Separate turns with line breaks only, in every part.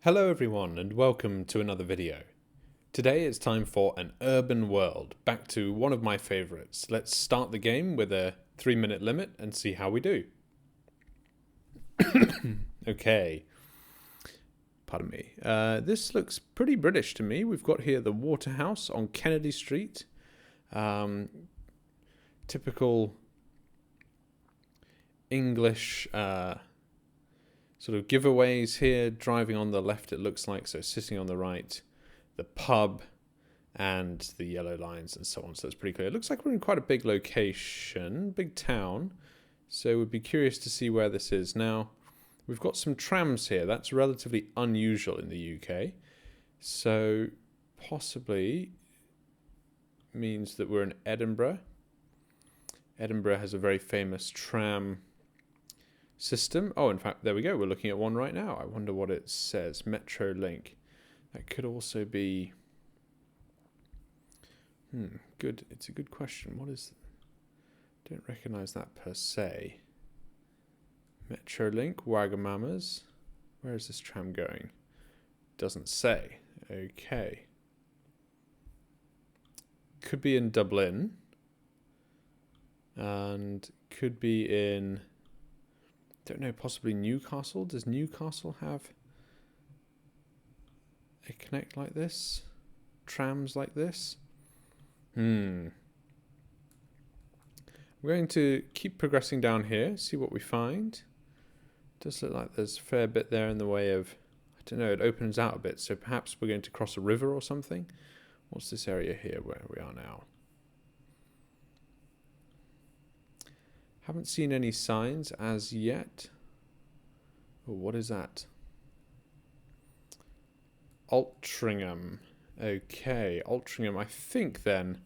Hello everyone and welcome to another video. Today it's time for an urban world, back to one of my favourites. Let's start the game with a 3-minute limit and see how we do. Okay, pardon me. This looks pretty British to me. We've got here the Waterhouse on Kennedy Street. Typical English sort of giveaways here. Driving on the left, it looks like, so sitting on the right, the pub and the yellow lines and so on. So it's pretty clear. It looks like we're in quite a big location, big town. So we'd be curious to see where this is. Now, we've got some trams here. That's relatively unusual in the UK. So possibly means that we're in Edinburgh. Edinburgh has a very famous tram system. Oh, in fact, there we go. We're looking at one right now. I wonder what it says. Metro Link. That could also be... good. It's a good question. What is... Don't recognize that per se. Metro Link, Wagamamas. Where is this tram going? Doesn't say. Okay. Could be in Dublin. And could be in... Don't know, possibly Newcastle. Does Newcastle have a connect like this? Trams like this? We're going to keep progressing down here, see what we find. Does look like there's a fair bit there in the way of, I don't know, it opens out a bit, so perhaps we're going to cross a river or something. What's this area here where we are now? Haven't seen any signs as yet. Oh, what is that? Altrincham. Okay, Altrincham. I think then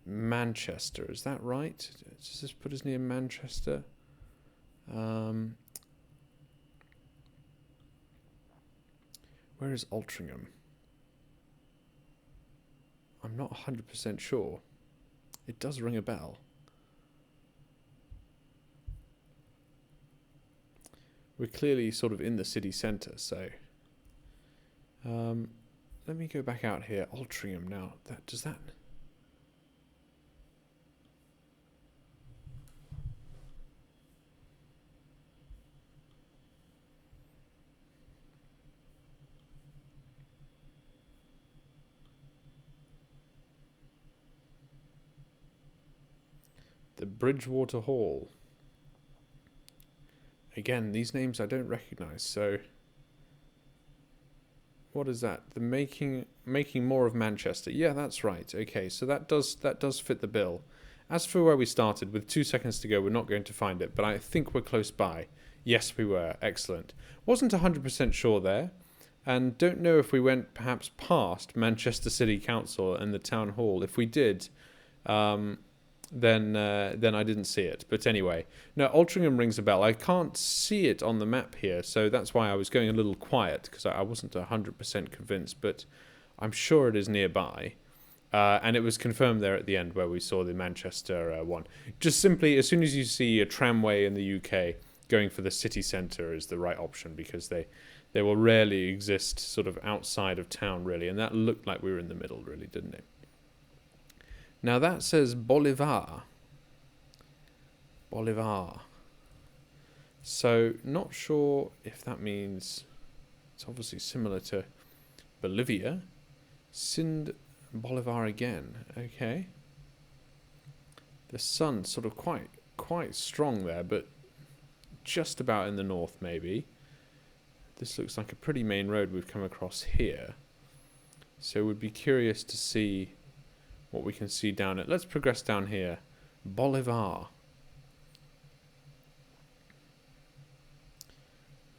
Manchester. Is that right? Does this put us near Manchester? Where is Altrincham? I'm not 100% sure. It does ring a bell. We're clearly sort of in the city centre, so let me go back out here. Altrincham now. Does that? The Bridgewater Hall. Again, these names I don't recognise, so what is that? The making more of Manchester. Yeah, that's right. Okay, so that does fit the bill. As for where we started, with 2 seconds to go, we're not going to find it, but I think we're close by. Yes, we were. Excellent. Wasn't 100% sure there, and don't know if we went perhaps past Manchester City Council and the Town Hall. If we did, then I didn't see it. But anyway, no, Altrincham rings a bell. I can't see it on the map here, so that's why I was going a little quiet, because I wasn't 100% convinced, but I'm sure it is nearby. And it was confirmed there at the end where we saw the Manchester one. Just simply, as soon as you see a tramway in the UK, going for the city centre is the right option, because they will rarely exist sort of outside of town, really. And that looked like we were in the middle, really, didn't it? Now that says Bolivar. Bolivar. So not sure if that means, it's obviously similar to Bolivia. Sind Bolivar again. Okay. The sun's sort of quite strong there, but just about in the north maybe. This looks like a pretty main road we've come across here. So we'd be curious to see what we can see down it. Let's progress down here. Bolivar.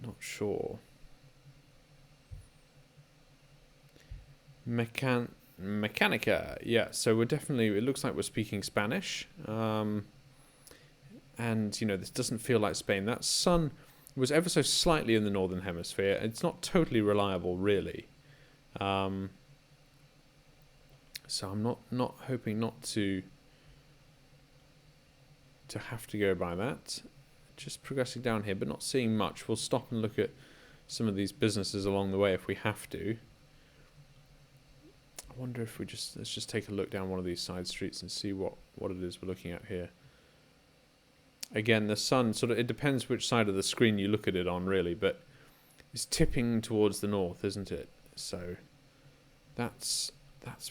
Not sure. Mechanica. Yeah, so we're definitely, it looks like we're speaking Spanish. And, you know, this doesn't feel like Spain. That sun was ever so slightly in the northern hemisphere. It's not totally reliable, really. So I'm not hoping not to have to go by that. Just progressing down here, but not seeing much. We'll stop and look at some of these businesses along the way if we have to. I wonder if let's just take a look down one of these side streets and see what it is we're looking at here. Again, the sun it depends which side of the screen you look at it on, really, but it's tipping towards the north, isn't it? So that's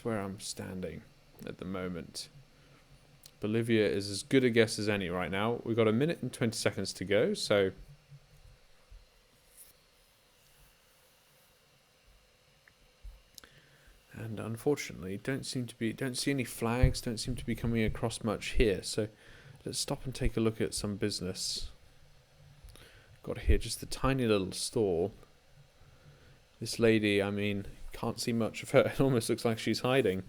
where I'm standing at the moment. Bolivia is as good a guess as any right now. We've got 1 minute and 20 seconds to go, so and unfortunately don't see any flags, don't seem to be coming across much here. So let's stop and take a look at some business. Got here just a tiny little stall. This lady, I mean, can't see much of her. It almost looks like she's hiding.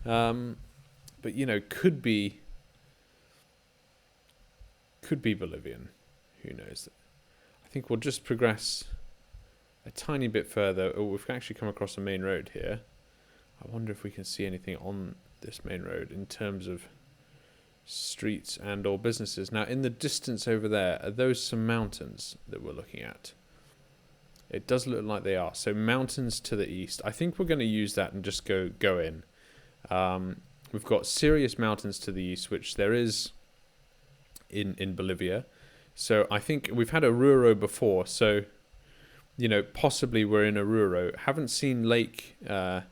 But you know, could be Bolivian. Who knows? I think we'll just progress a tiny bit further. Oh, we've actually come across a main road here. I wonder if we can see anything on this main road in terms of streets and or businesses. Now, in the distance over there, are those some mountains that we're looking at? It does look like they are. So mountains to the east. I think we're going to use that and just go in. We've got serious mountains to the east, which there is in Bolivia. So I think we've had Oruro before. So, you know, possibly we're in Oruro. Haven't seen the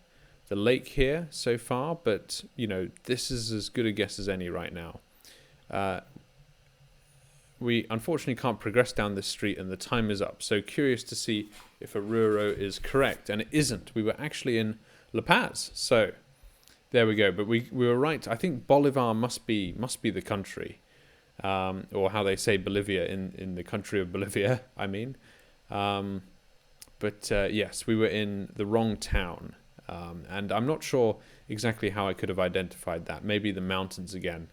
lake here so far, but, you know, this is as good a guess as any right now. We unfortunately can't progress down this street and the time is up. So curious to see if Oruro is correct. And it isn't. We were actually in La Paz. So there we go. But we were right. I think Bolivar must be the country. Or how they say Bolivia in the country of Bolivia, I mean. But yes, we were in the wrong town. And I'm not sure exactly how I could have identified that. Maybe the mountains again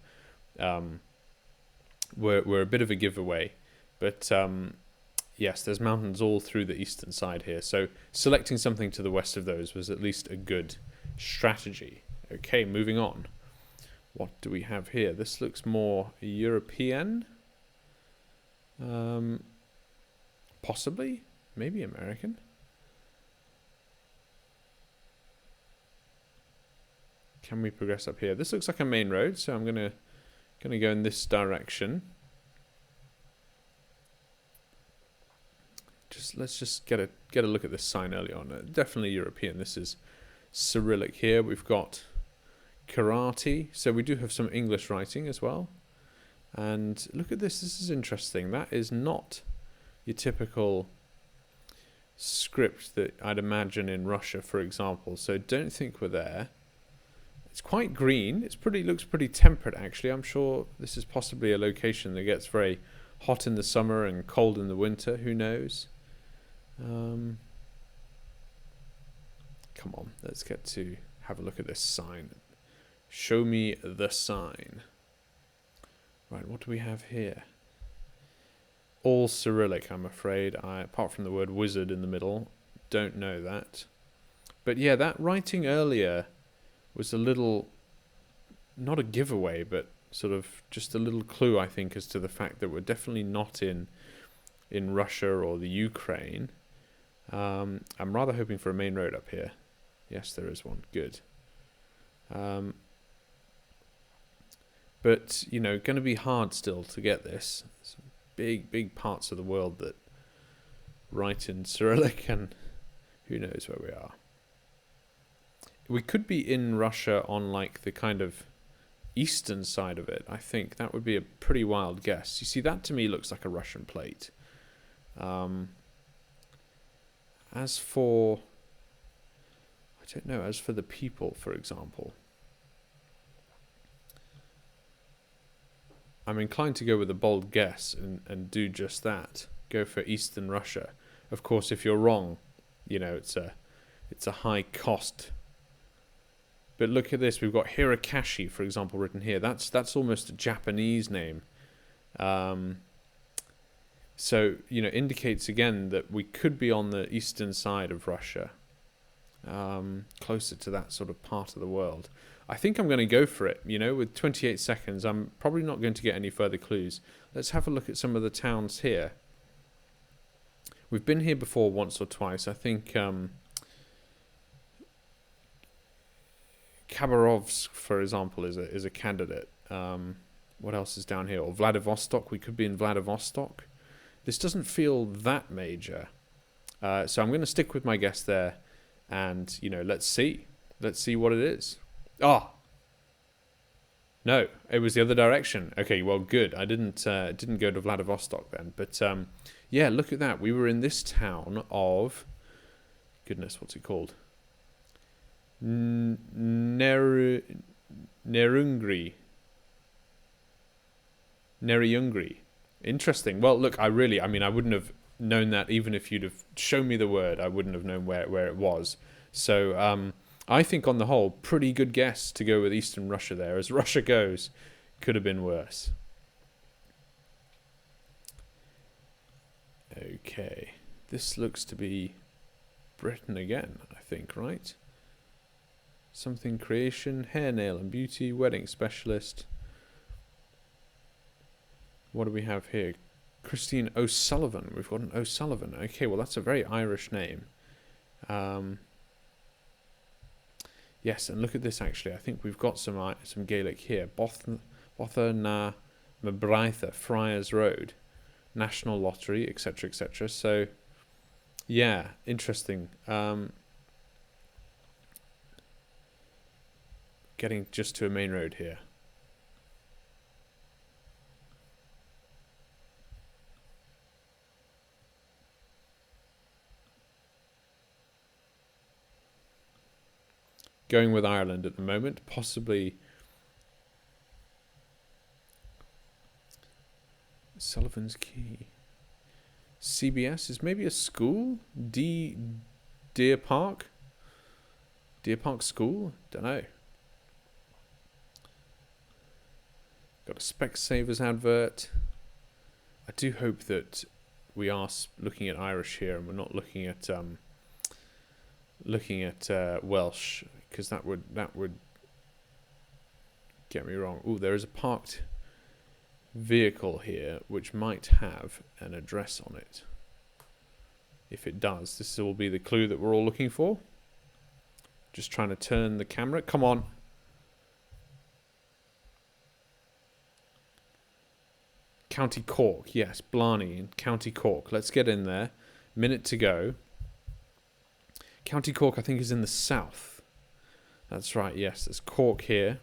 were a bit of a giveaway. But yes, there's mountains all through the eastern side here. So selecting something to the west of those was at least a good strategy. Okay, moving on. What do we have here? This looks more European. Possibly. Maybe American. Can we progress up here? This looks like a main road, so I'm gonna go in this direction. Let's just get a look at this sign early on. Definitely European. This is Cyrillic here. We've got karate, so we do have some English writing as well. And look at this. This is interesting. That is not your typical script that I'd imagine in Russia, for example. So don't think we're there. It's quite green. Looks pretty temperate, actually. I'm sure this is possibly a location that gets very hot in the summer and cold in the winter. Who knows? Come on, let's get to have a look at this sign. Show me the sign. Right, what do we have here? All Cyrillic, I'm afraid. Apart from the word wizard in the middle, don't know that. But yeah, that writing earlier was a little, not a giveaway, but sort of just a little clue, I think, as to the fact that we're definitely not in Russia or the Ukraine. I'm rather hoping for a main road up here. Yes, there is one. Good. But, you know, going to be hard still to get this. Some big parts of the world that write in Cyrillic, and who knows where we are. We could be in Russia on like the kind of eastern side of it. I think that would be a pretty wild guess. You see, that to me looks like a Russian plate. As for, I don't know, as for the people, for example, I'm inclined to go with a bold guess and do just that. Go for Eastern Russia. Of course, if you're wrong, you know, it's a high cost. But look at this. We've got Hirokashi, for example, written here. That's almost a Japanese name. So, you know, indicates again that we could be on the eastern side of Russia. Closer to that sort of part of the world. I think I'm going to go for it. You know, with 28 seconds, I'm probably not going to get any further clues. Let's have a look at some of the towns here. We've been here before once or twice. I think Khabarovsk, for example, is a candidate. What else is down here? Or Vladivostok. We could be in Vladivostok. This doesn't feel that major. So I'm going to stick with my guess there. And, you know, let's see. Let's see what it is. Ah! No, it was the other direction. Okay, well, good. I didn't go to Vladivostok then. But, yeah, look at that. We were in this town of... Goodness, what's it called? Nerungri. Interesting. Well, look, I mean, I wouldn't have known that even if you'd have shown me the word. I wouldn't have known where it was. So, I think on the whole, pretty good guess to go with Eastern Russia there. As Russia goes, could have been worse. Okay. This looks to be Britain again, I think, right? Something creation, hair, nail and beauty, wedding specialist. What do we have here? Christine O'Sullivan. We've got an O'Sullivan. Okay, well, that's a very Irish name. Yes, and look at this, actually. I think we've got some Gaelic here. Botha na Mabraitha, Friars Road, National Lottery, etc., etc. So, yeah, interesting. Getting just to a main road here. Going with Ireland at the moment, possibly Sullivan's Key. CBS is maybe a school? Deer Park? Deer Park School? Don't know. Got a Specsavers advert. I do hope that we are looking at Irish here and we're not looking at Welsh, because that would get me wrong. Oh, there is a parked vehicle here which might have an address on it. If it does, this will be the clue that we're all looking for. Just trying to turn the camera. Come on. County Cork. Yes, Blarney in County Cork. Let's get in there. Minute to go. County Cork, I think, is in the south. That's right, yes. There's Cork here.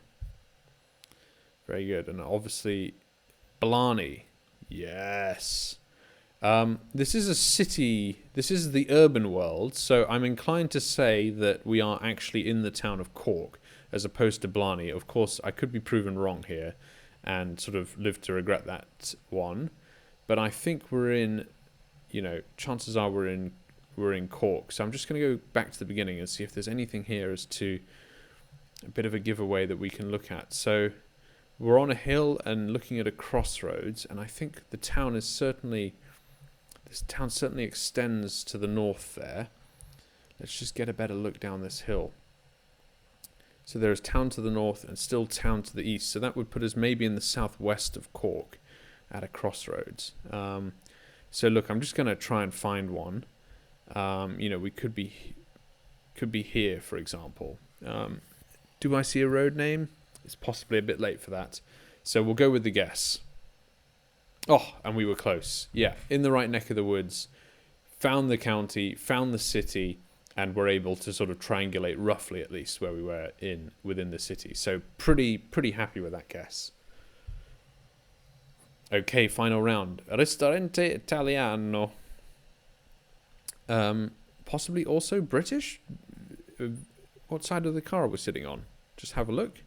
Very good. And obviously, Blarney. Yes. This is a city. This is the urban world. So I'm inclined to say that we are actually in the town of Cork as opposed to Blarney. Of course, I could be proven wrong here and sort of live to regret that one. But I think we're in, you know, chances are we're in Cork. So I'm just going to go back to the beginning and see if there's anything here as to a bit of a giveaway that we can look at. So we're on a hill and looking at a crossroads, and I think the town is certainly, this town certainly extends to the north there. Let's just get a better look down this hill. So there is town to the north and still town to the east. So that would put us maybe in the southwest of Cork at a crossroads. So look, I'm just going to try and find one. You know, we could be here, for example. Do I see a road name? It's possibly a bit late for that. So we'll go with the guess. Oh, and we were close. Yeah, in the right neck of the woods. Found the county, found the city, and were able to sort of triangulate roughly at least where we were within the city. So pretty happy with that guess. Okay, final round. Ristorante Italiano. Possibly also British? What side of the car are we sitting on? Just have a look.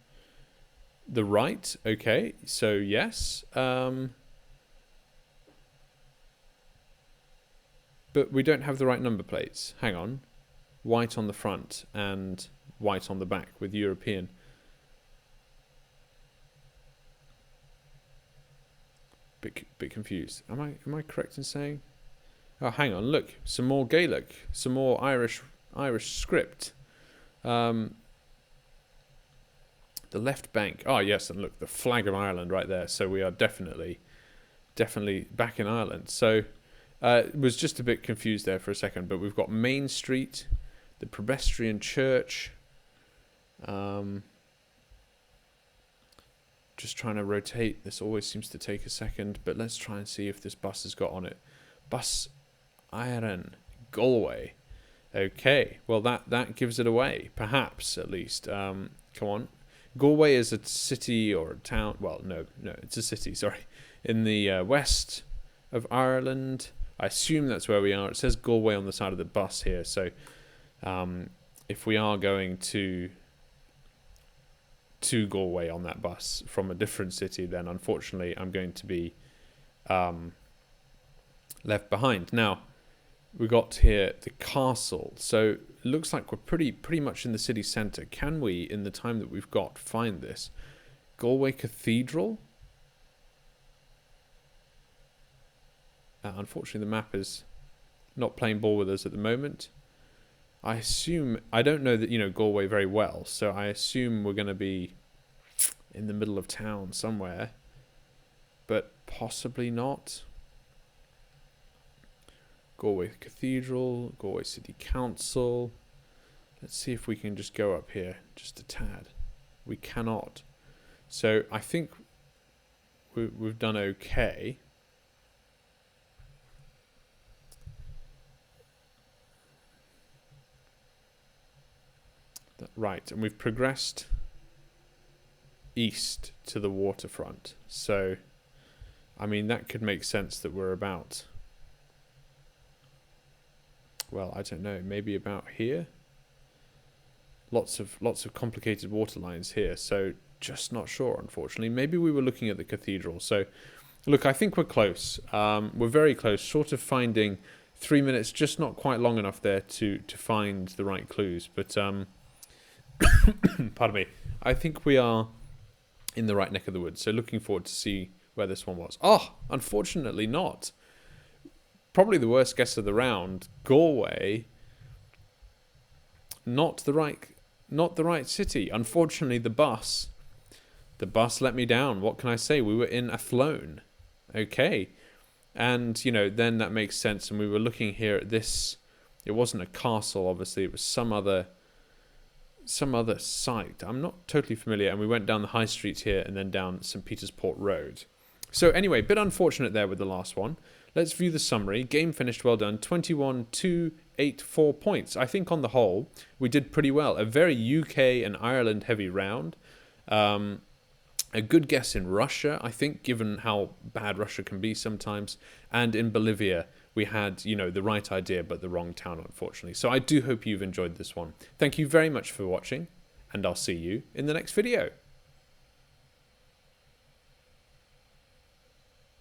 The right, okay, so yes. But we don't have the right number plates. Hang on. White on the front and white on the back with European. Bit confused. Am I correct in saying? Oh, hang on, look. Some more Gaelic, some more Irish script. The left bank. Oh, yes, and look, the flag of Ireland right there. So we are definitely back in Ireland. So Was just a bit confused there for a second, but we've got Main Street, the Presbyterian Church. Just trying to rotate. This always seems to take a second, but let's try and see if this bus has got on it. Bus Iron Galway. Okay, well that gives it away, perhaps at least. Come on, Galway is a city or a town. Well, no, it's a city. Sorry, in the west of Ireland. I assume that's where we are. It says Galway on the side of the bus here. So, if we are going to Galway on that bus from a different city, then unfortunately I'm going to be left behind. Now, we got here the castle. So it looks like we're pretty much in the city centre. Can we, in the time that we've got, find this? Galway Cathedral? Unfortunately, the map is not playing ball with us at the moment. I don't know that, Galway very well, so I assume we're going to be in the middle of town somewhere, but possibly not. Galway Cathedral, Galway City Council. Let's see if we can just go up here just a tad. We cannot. So I think we've done okay. Right, and we've progressed east to the waterfront. So, I mean, that could make sense that we're about, well, I don't know, maybe about here. Lots of complicated water lines here, so just not sure, unfortunately. Maybe we were looking at the cathedral. So, look, I think we're close. We're very close, short of finding 3 minutes, just not quite long enough there to find the right clues. But pardon me. I think we are in the right neck of the woods. So looking forward to see where this one was. Oh, unfortunately not. Probably the worst guess of the round. Galway. Not the right city. Unfortunately, the bus let me down. What can I say? We were in Athlone. Okay. And, then that makes sense. And we were looking here at this. It wasn't a castle, obviously. It was some other site. I'm not totally familiar. And we went down the high street here and then down St. Peter's Port Road. So anyway, bit unfortunate there with the last one. Let's view the summary. Game finished, well done. 21,284 points. I think on the whole, we did pretty well. A very UK and Ireland heavy round. A good guess in Russia, I think, given how bad Russia can be sometimes. And in Bolivia, we had, the right idea, but the wrong town, unfortunately. So I do hope you've enjoyed this one. Thank you very much for watching, and I'll see you in the next video.